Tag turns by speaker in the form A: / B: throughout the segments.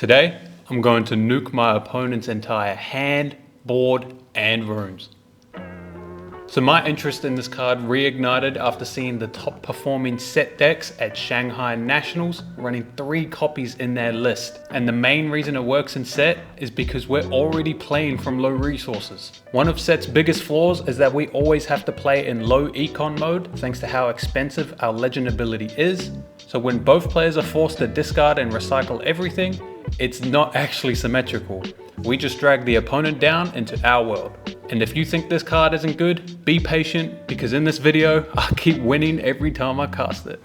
A: Today, I'm going to nuke my opponent's entire hand, board, and runes. So my interest in this card reignited after seeing the top performing Sett decks at Shanghai Nationals running 3 copies in their list. And the main reason it works in Sett is because we're already playing from low resources. One of Sett's biggest flaws is that we always have to play in low econ mode thanks to how expensive our legend ability is. So when both players are forced to discard and recycle everything, it's not actually symmetrical. We just drag the opponent down into our world. And if you think this card isn't good, be patient, because in this video, I keep winning every time I cast it.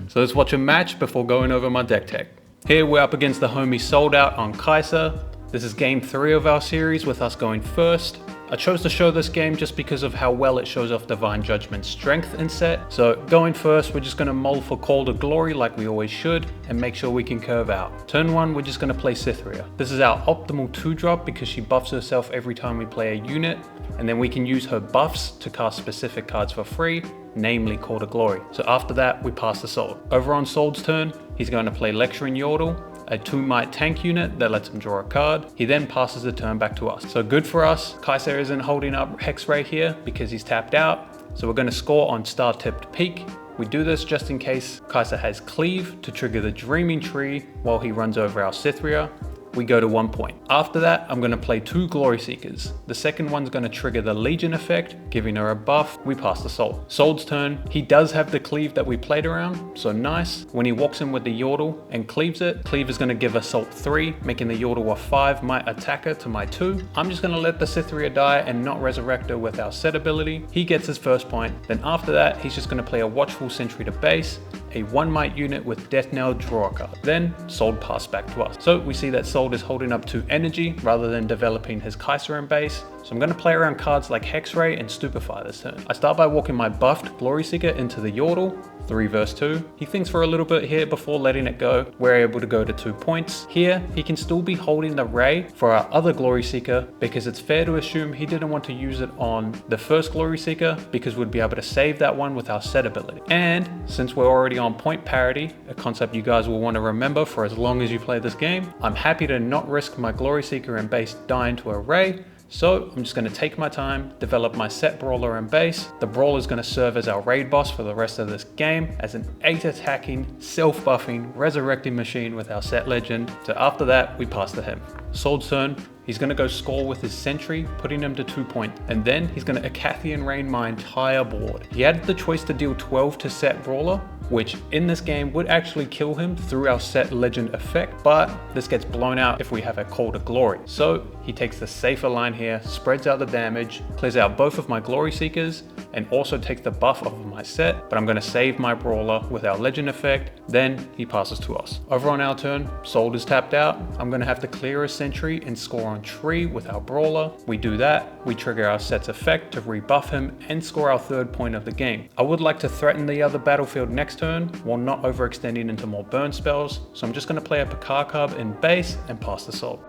A: So let's watch a match before going over my deck tech. Here we're up against the homie Sold Out on Kaiser. This is game 3 of our series with us going first. I chose to show this game just because of how well it shows off Divine Judgment's strength in Sett. So going first, we're just going to mull for Call to Glory like we always should and make sure we can curve out. Turn 1, we're just going to play Cytherea. This is our optimal 2-drop because she buffs herself every time we play a unit, and then we can use her buffs to cast specific cards for free, namely Call to Glory. So after that, we pass to Sold. Over on Sold's turn, he's going to play Lecturing Yordle, a 2-might tank unit that lets him draw a card. He then passes the turn back to us. So good for us. Kaiser isn't holding up Hexray here because he's tapped out. So we're going to score on Star-Tipped Peak. We do this just in case Kaiser has Cleave to trigger the Dreaming Tree while he runs over our Cytherea. We go to 1 point. After that, I'm going to play 2 Glory Seekers. The second one's going to trigger the Legion effect, giving her a buff. We pass to Sold. Sold's turn. He does have the Cleave that we played around, so nice. When he walks in with the Yordle and cleaves it, Cleave is going to give Assault 3, making the Yordle a 5-might attacker to my 2. I'm just going to let the Cytherea die and not resurrect her with our Sett ability. He gets his first point. Then after that, he's just going to play a Watchful Sentry to base, a 1-might unit with Death Knell draw a card. Then Sold pass back to us. So we see that Sold is holding up to energy rather than developing his Kaiser in base. So I'm going to play around cards like Hexray and Stupefy this turn. I start by walking my buffed Glory Seeker into the Yordle, 3 vs 2. He thinks for a little bit here before letting it go. We're able to go to 2 points. Here, he can still be holding the Ray for our other Glory Seeker because it's fair to assume he didn't want to use it on the first Glory Seeker because we'd be able to save that one with our Sett ability. And since we're already on point parity, a concept you guys will want to remember for as long as you play this game, I'm happy to not risk my Glory Seeker in base dying to a Ray. So I'm just going to take my time, develop my Sett Brawler in base. The Brawler is going to serve as our raid boss for the rest of this game as an 8 attacking, self-buffing, resurrecting machine with our Sett legend. So after that, we pass to him. Sold's turn. He's going to go score with his Sentry, putting him to 2 points. And then he's going to Acathian Rain my entire board. He had the choice to deal 12 to Sett Brawler, which in this game would actually kill him through our Sett legend effect, but this gets blown out if we have a Call to Glory. So he takes the safer line here, spreads out the damage, clears out both of my Glory Seekers, and also takes the buff off of my Sett, but I'm going to save my Brawler with our legend effect. Then he passes to us. Over on our turn, Sold is tapped out. I'm going to have to clear a Sentry and score on Tree with our Brawler. We do that, we trigger our Sett's effect to rebuff him and score our 3rd point of the game. I would like to threaten the other battlefield next turn while not overextending into more burn spells, so I'm just going to play a Pakar in base and pass the Sold.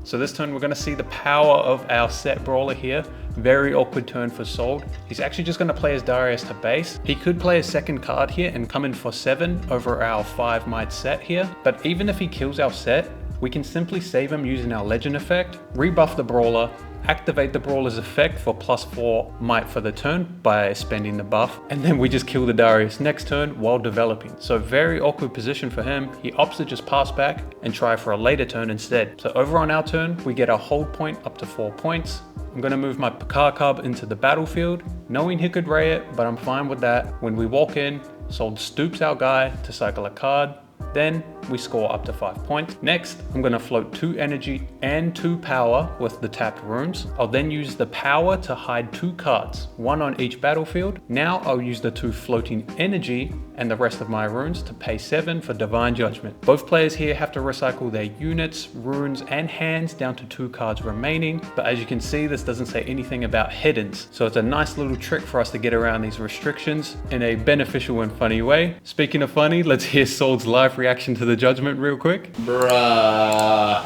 A: So this turn we're going to see the power of our Sett Brawler here. Very awkward turn for Sold. He's actually just going to play his Darius to base. He could play a second card here and come in for 7 over our 5-might Sett here, but even if he kills our Sett, we can simply save him using our legend effect, rebuff the Brawler, activate the Brawler's effect for +4 might for the turn by spending the buff, and then we just kill the Darius next turn while developing. So very awkward position for him. He opts to just pass back and try for a later turn instead. So over on our turn, we get our hold point up to 4 points. I'm going to move my Pakar into the battlefield, knowing he could Ray it, but I'm fine with that. When we walk in, Sold stoops our guy to cycle a card. Then we score up to 5 points. Next, I'm going to float 2 energy and 2 power with the tapped runes. I'll then use the power to hide 2 cards, 1 on each battlefield. Now I'll use the 2 floating energy and the rest of my runes to pay 7 for Divine Judgment. Both players here have to recycle their units, runes, and hands down to 2 cards remaining. But as you can see, this doesn't say anything about hiddens. So it's a nice little trick for us to get around these restrictions in a beneficial and funny way. Speaking of funny, let's hear Sold's live reaction to the judgment real quick.
B: Bruh.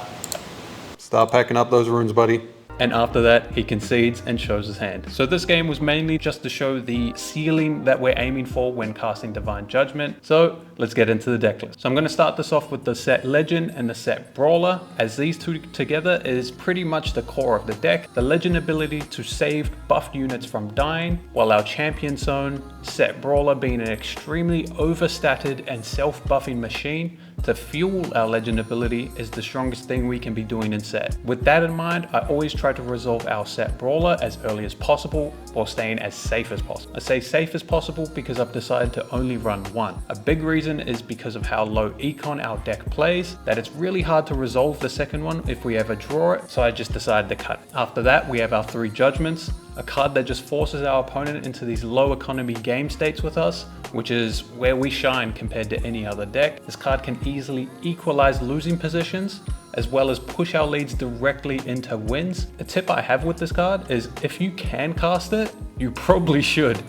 A: Start packing up those runes, buddy. and after that he concedes and shows his hand. So this game was mainly just to show the ceiling that we're aiming for when casting Divine Judgment. So let's get into the deck list. So I'm going to start this off with the Sett Legend and the Sett Brawler, as these two together is pretty much the core of the deck. The Legend ability to save buffed units from dying, while our Champion Zone Sett Brawler being an extremely overstatted and self-buffing machine to fuel our Legend ability is the strongest thing we can be doing in Sett. With that in mind, I always try to resolve our Sett Brawler as early as possible while staying as safe as possible. I say safe as possible because I've decided to only run one. A big reason is because of how low econ our deck plays, that it's really hard to resolve the second one if we ever draw it, so I just decided to cut it. After that, we have our 3 Judgments, a card that just forces our opponent into these low economy game states with us, which is where we shine compared to any other deck. This card can easily equalize losing positions, as well as push our leads directly into wins. A tip I have with this card is if you can cast it, you probably should.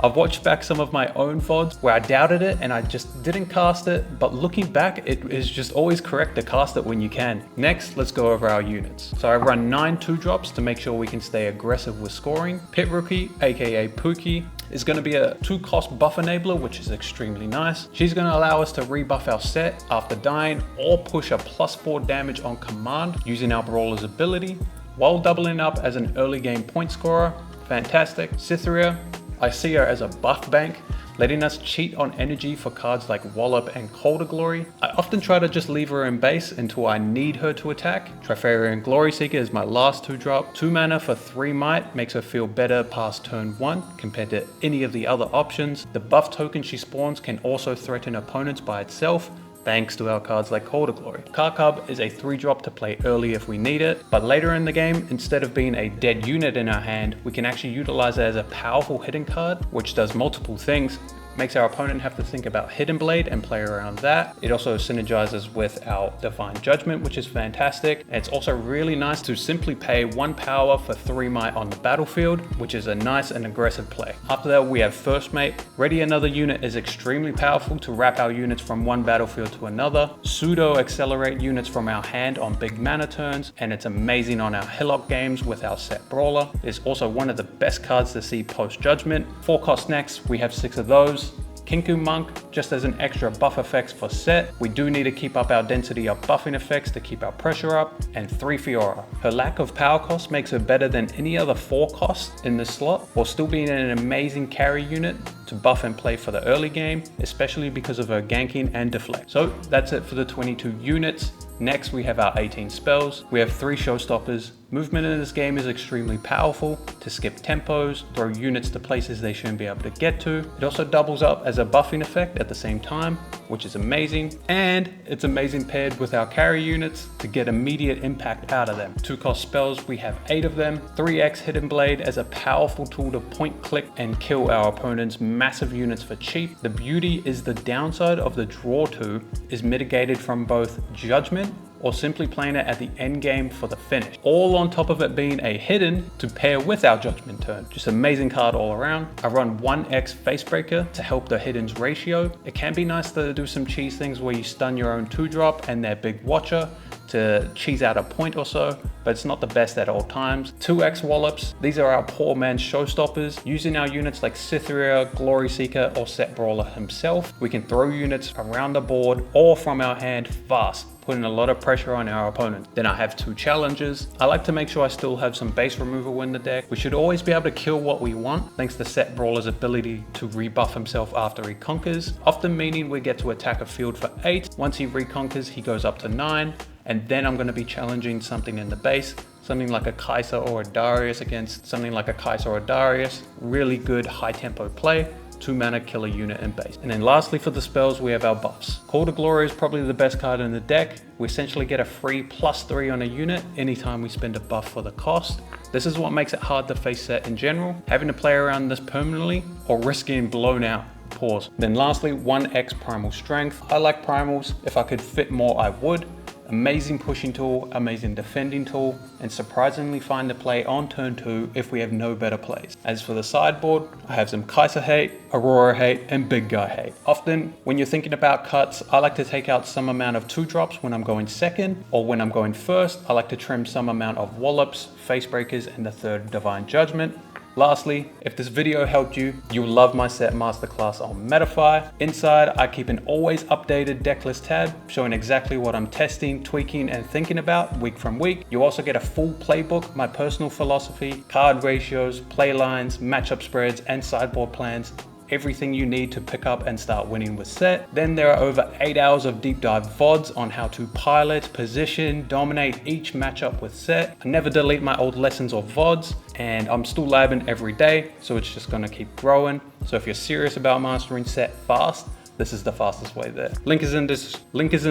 A: I've watched back some of my own VODs where I doubted it and I just didn't cast it, but looking back, it is just always correct to cast it when you can. Next, let's go over our units. So I run 9 2-drops to make sure we can stay aggressive with scoring. Pit Rookie, aka Pookie, is going to be a 2-cost buff enabler, which is extremely nice. She's going to allow us to rebuff our Sett after dying or push a +4 damage on command using our Brawler's ability, while doubling up as an early game point scorer. Fantastic. Cytherea, I see her as a buff bank, letting us cheat on energy for cards like Wallop and Colder Glory. I often try to just leave her in base until I need her to attack. Trifarian Glory Seeker is my last 2-drop. 2 mana for 3 might makes her feel better past turn 1 compared to any of the other options. The buff token she spawns can also threaten opponents by itself, thanks to our cards like Colder Glory. Karkub is a 3-drop to play early if we need it, but later in the game, instead of being a dead unit in our hand, we can actually utilize it as a powerful hidden card, which does multiple things. Makes our opponent have to think about Hidden Blade and play around that. It also synergizes with our Divine Judgment, which is fantastic. And it's also really nice to simply pay 1 power for 3 might on the battlefield, which is a nice and aggressive play. After that, we have First Mate. Ready Another Unit is extremely powerful to wrap our units from one battlefield to another. Pseudo accelerate units from our hand on big mana turns, and it's amazing on our Hillock games with our Sett Brawler. It's also one of the best cards to see post Judgment. 4 cost next, we have 6 of those. Kinku Monk, just as an extra buff effects for Sett. We do need to keep up our density of buffing effects to keep our pressure up. And 3 Fiora. Her lack of power cost makes her better than any other 4 costs in this slot, while still being an amazing carry unit to buff and play for the early game, especially because of her ganking and deflect. So that's it for the 22 units. Next, we have our 18 spells. We have 3 showstoppers. Movement in this game is extremely powerful to skip tempos, throw units to places they shouldn't be able to get to. It also doubles up as a buffing effect at the same time, which is amazing. And it's amazing paired with our carry units to get immediate impact out of them. 2-cost spells, we have 8 of them. 3x Hidden Blade as a powerful tool to point click and kill our opponent's massive units for cheap. The beauty is the downside of the draw 2 is mitigated from both Judgment or simply playing it at the end game for the finish. All on top of it being a hidden to pair with our Judgment turn. Just amazing card all around. I run 1x Facebreaker to help the hiddens ratio. It can be nice to do some cheese things where you stun your own 2-drop and their big watcher to cheese out a point or so, but it's not the best at all times. 2x Wallops, these are our poor man's showstoppers. Using our units like Cytherea, Glory Seeker, or Sett Brawler himself, we can throw units around the board or from our hand fast, putting a lot of pressure on our opponent. Then I have 2 challenges. I like to make sure I still have some base removal in the deck. We should always be able to kill what we want, thanks to Sett Brawler's ability to rebuff himself after he conquers, often meaning we get to attack a field for 8. Once he reconquers, he goes up to 9. And then I'm going to be challenging something in the base, something like a Kaiser or a Darius against something like a Kaiser or a Darius. Really good high tempo play. 2 mana killer unit in base. And then lastly for the spells, we have our buffs. Colder Glory is probably the best card in the deck. We essentially get a free +3 on a unit anytime we spend a buff for the cost. This is what makes it hard to face Sett in general, having to play around this permanently or risking blown out. Pause. Then lastly, 1x Primal Strength. I like primals. If I could fit more, I would. amazing pushing tool, amazing defending tool, and surprisingly fine to play on turn 2 if we have no better plays. As for the sideboard, I have some Kaiser hate, Aurora hate, and Big Guy hate. Often, when you're thinking about cuts, I like to take out some amount of 2-drops when I'm going second, or when I'm going first, I like to trim some amount of Wallops, Face Breakers, and the third Divine Judgment. Lastly, if this video helped you, you'll love my Sett masterclass on Metafy. Inside, I keep an always updated decklist tab showing exactly what I'm testing, tweaking, and thinking about week from week. You also get a full playbook, my personal philosophy, card ratios, play lines, matchup spreads, and sideboard plans. Everything you need to pick up and start winning with Sett. Then there are over 8 hours of deep dive VODs on how to pilot, position, dominate each matchup with Sett. I never delete my old lessons or VODs, and I'm still labbing every day, so it's just gonna keep growing. So if you're serious about mastering Sett fast, this is the fastest way there. Link is in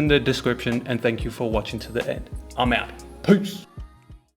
A: the description, and thank you for watching to the end. I'm out. Peace.